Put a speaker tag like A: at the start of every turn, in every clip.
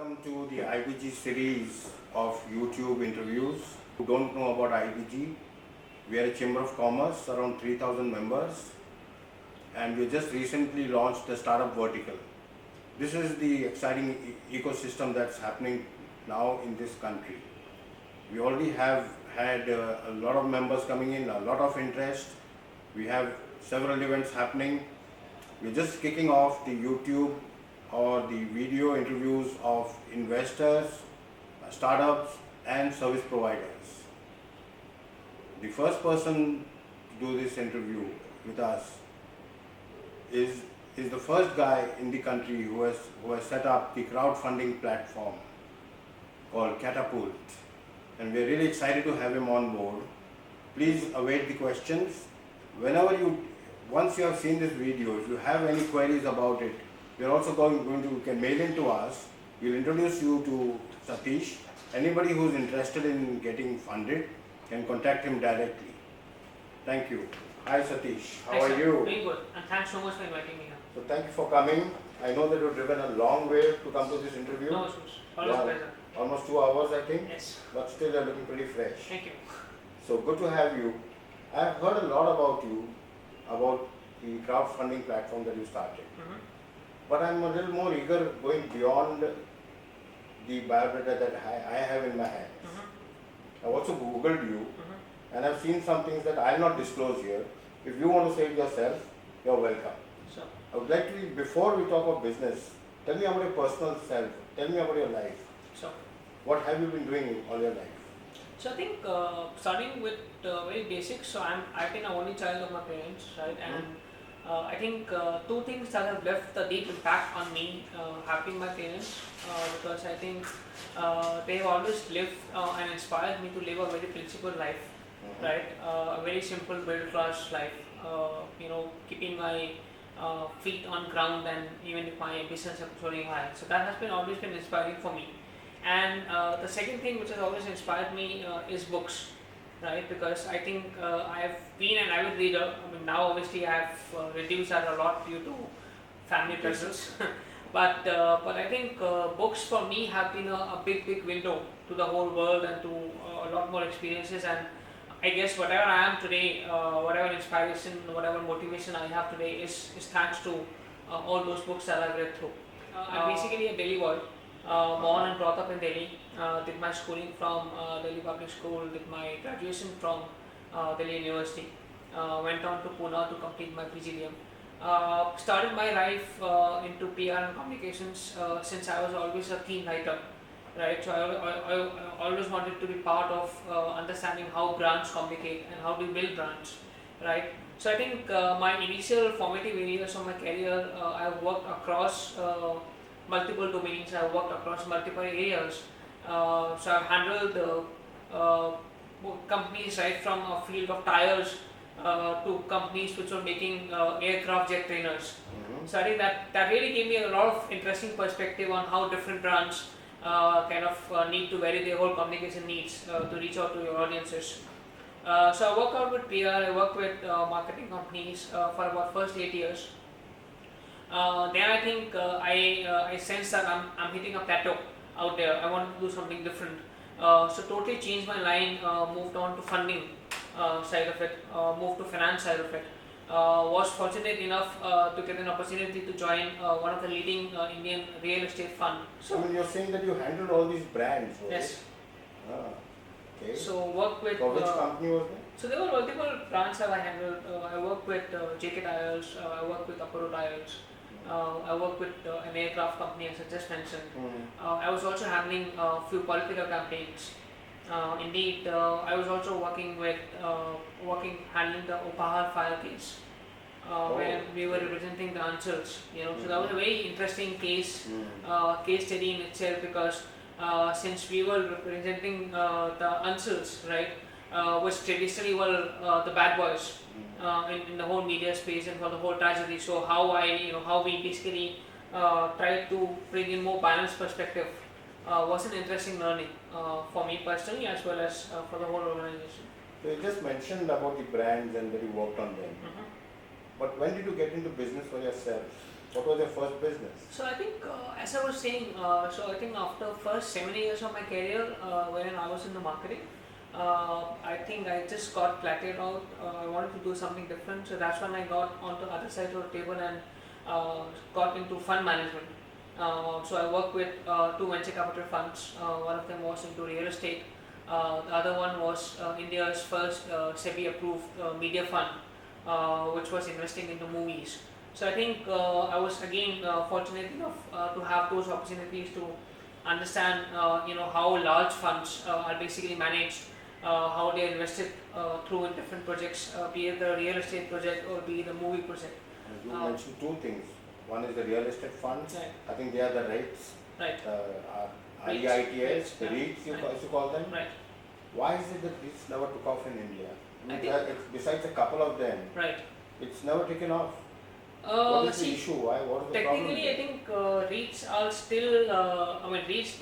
A: Welcome to the IBG series of YouTube interviews. Who don't know about IBG, we are a Chamber of Commerce, around 3,000 members, and we just recently launched the startup vertical. This is the exciting ecosystem that's happening now in this country. We already have had a lot of members coming in, a lot of interest. We have several events happening. We're just kicking off the YouTube or the video interviews of investors, startups and service providers. The first person to do this interview with us is the first guy in the country who has set up the crowdfunding platform called Catapult, and we're really excited to have him on board. Please await the questions. Once you have seen this video, if you have any queries about it, we're also you can mail in to us. We'll introduce you to Satish. Anybody who's interested in getting funded can contact him directly. Thank you. Hi Satish, how are you?
B: Very good, and thanks so much for inviting me here.
A: So thank you for coming. I know that you've driven a long way to come to this interview.
B: No issues. Always a pleasure.
A: Almost 2 hours I think.
B: Yes.
A: But still you're looking pretty fresh.
B: Thank you.
A: So good to have you. I've heard a lot about you, about the crowdfunding platform that you started. But I'm a little more eager going beyond the biodata that I have in my hands. I've also Googled you and I've seen some things that I'll not disclose here. If you want to say it yourself, you're welcome.
B: Sure.
A: I would like to, before we talk about business, tell me about your personal self. Tell me about your life.
B: Sure.
A: What have you been doing all your life?
B: So I think starting with very basic. So I've been an only child of my parents, right? And I think two things that have left a deep impact on me have been my parents, because I think they have always lived and inspired me to live a very principled life, right? A very simple middle class life, keeping my feet on ground, and even if my ambitions are soaring high. So that has always been inspiring for me. And the second thing which has always inspired me is books. Right, because I think I have been an avid reader. I mean, now obviously I have reduced that a lot due to family pressures. but I think books for me have been a big window to the whole world and to a lot more experiences. And I guess whatever I am today, whatever inspiration, whatever motivation I have today is thanks to all those books that I've read through. I'm basically a Delhi boy. Born and brought up in Delhi, did my schooling from Delhi Public School, did my graduation from Delhi University, went on to Pune to complete my PGDM. Started my life into PR and communications since I was always a keen writer, right? So I always wanted to be part of understanding how brands communicate and how to build brands, right? So I think my initial formative years of my career, I've worked across multiple domains. I've worked across multiple areas. So I've handled companies right from a field of tires to companies which were making aircraft jet trainers. So I think that really gave me a lot of interesting perspective on how different brands need to vary their whole communication needs to reach out to your audiences. So I worked out with priya, I worked with marketing companies for about first 8 years. Then I think I sensed that I'm hitting a plateau out there. I wanted to do something different. So totally changed my line, moved on to funding side of it, moved to finance side of it. Was fortunate enough to get an opportunity to join one of the leading Indian real estate fund.
A: So I mean, you're saying that you handled all these brands, right?
B: Yes.
A: Okay.
B: So worked with.
A: For which company was that?
B: So there were multiple brands that I handled. I worked with JK Tires, I worked with Apollo Tires. I worked with an aircraft company, as I just mentioned. I was also handling a few political campaigns. Indeed, I was also working handling the Upahar fire case, where we were representing the Anchals. So that was a very interesting case study in itself, because since we were representing the Anchals, right, which traditionally were the bad boys in the whole media space and for the whole tragedy. So how we basically tried to bring in more balanced perspective was an interesting learning for me personally as well as for the whole organization.
A: So you just mentioned about the brands and that you worked on them. But when did you get into business for yourself? What was your first business?
B: So I think, as I was saying, so I think after first 7 years of my career, when I was in the marketing, I think I just got plateaued out. I wanted to do something different, so that's when I got onto the other side of the table and got into fund management. So I worked with two venture capital funds. One of them was into real estate. The other one was India's first SEBI-approved media fund, which was investing into movies. So I think I was again fortunate enough to have those opportunities to understand, how large funds are basically managed, how they are invested through in different projects, be it the real estate project or be it the movie project.
A: You mentioned two things. One is the real estate funds.
B: Right.
A: I think they are the REITs.
B: Right.
A: REITs, the
B: Yeah.
A: REITs you
B: Right.
A: used to call them.
B: Right.
A: Why is it that REITs never took off in India?
B: I think-
A: Besides a couple of them,
B: Right.
A: it's never taken off. What is the
B: See,
A: issue? Why? What is the
B: technically, I
A: problem?
B: think REITs are still, REITs,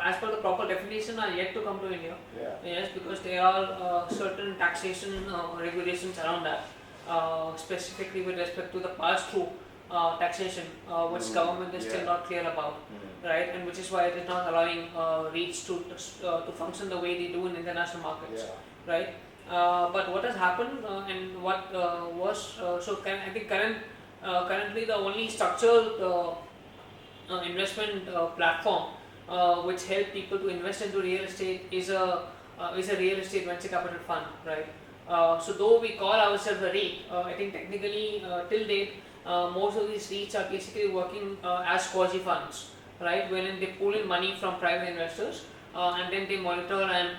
B: as per the proper definition, are yet to come to India.
A: Yeah.
B: Yes, because there are certain taxation regulations around that, specifically with respect to the pass-through taxation, which government is still
A: Yeah.
B: not clear about, right? And which is why it is not allowing REITs to function the way they do in international markets,
A: Yeah.
B: right? But what has happened and what I think currently the only structured investment platform which help people to invest into real estate is a real estate venture capital fund, right? So though we call ourselves a REIT, I think technically till date most of these REITs are basically working as quasi funds, right? Wherein they pull in money from private investors and then they monitor and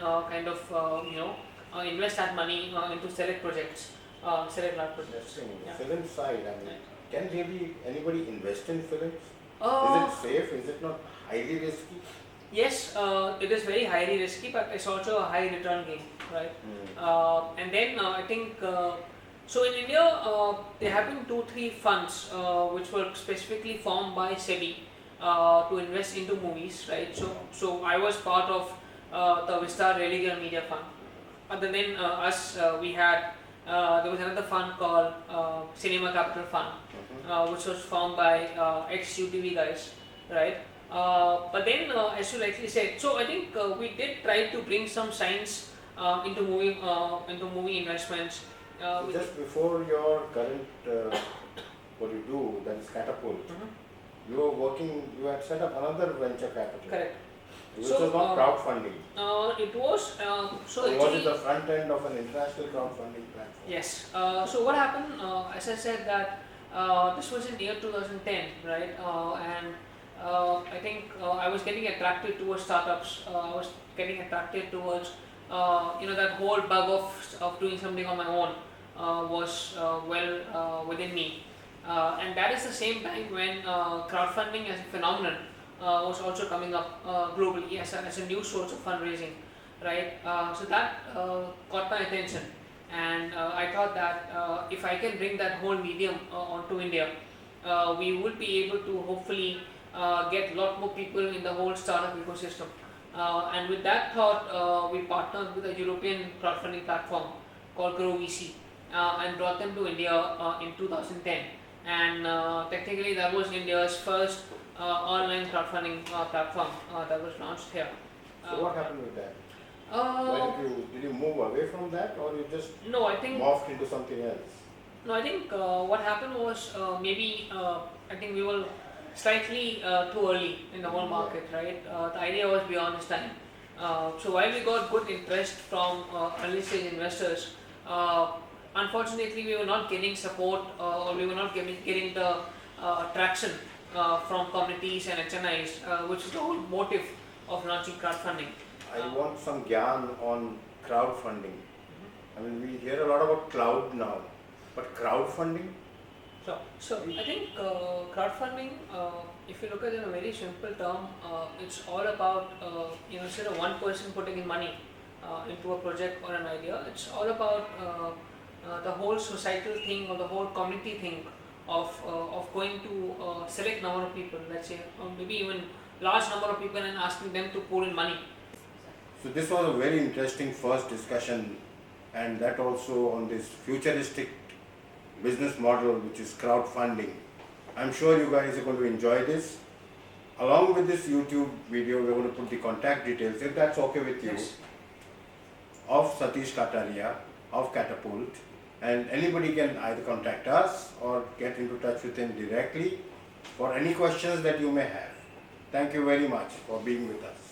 B: invest that money into select projects, select large projects.
A: Interesting.
B: Yeah.
A: Film side. I mean, can really anybody invest in films?
B: Uh,
A: Is it safe? Is it not highly risky?
B: Yes, it is very highly risky, but it's also a high return game, right? And then I think so in India there have been 2-3 funds which were specifically formed by SEBI to invest into movies, right? So I was part of the Vista Religion Media Fund. Other than us, we had there was another fund called Cinema Capital Fund, which was formed by ex-UTV guys, right? But then, as you rightly said, so I think we did try to bring some science into movie investments.
A: So just before your current what you do, that is Catapult,
B: Mhm.
A: you had set up another venture capital.
B: Correct.
A: Which
B: So,
A: was not crowdfunding.
B: It was so
A: Or was it
B: actually.
A: the front end of an international crowdfunding platform?
B: Yes. So what happened? As I said that this was in year 2010, right? And I think I was getting attracted towards startups. I was getting attracted towards that whole bug of doing something on my own was within me. And that is the same time when crowdfunding as a phenomenon was also coming up globally as a new source of fundraising, right? So that caught my attention, and I thought that if I can bring that whole medium onto India, we would be able to hopefully get a lot more people in the whole startup ecosystem. And with that thought, we partnered with a European crowdfunding platform called Grow VC and brought them to India in 2010. And technically, that was India's first online crowdfunding platform that was launched here.
A: So what happened with that?
B: Uh,
A: Did you move away from that, or you just
B: no, I think
A: morphed into something else?
B: No, I think what happened was maybe I think we were slightly too early in the whole market, right? The idea was beyond its time. So while we got good interest from early stage investors, unfortunately we were not getting support or we were not getting the traction from communities and HNIs, which is the whole motive of launching crowdfunding.
A: I want some gyan on crowdfunding. I mean, we hear a lot about cloud now, but crowdfunding?
B: So I think crowdfunding, if you look at it in a very simple term, it's all about instead of one person putting in money into a project or an idea, it's all about the whole societal thing or the whole community thing of going to select number of people, let's say, or maybe even large number of people and asking them to pour in money.
A: So this was a very interesting first discussion, and that also on this futuristic business model, which is crowdfunding. I'm sure you guys are going to enjoy this. Along with this YouTube video, we're going to put the contact details, if that's okay with you,
B: Yes.
A: of Satish Kataria of Catapult, and anybody can either contact us or get into touch with him directly for any questions that you may have. Thank you very much for being with us.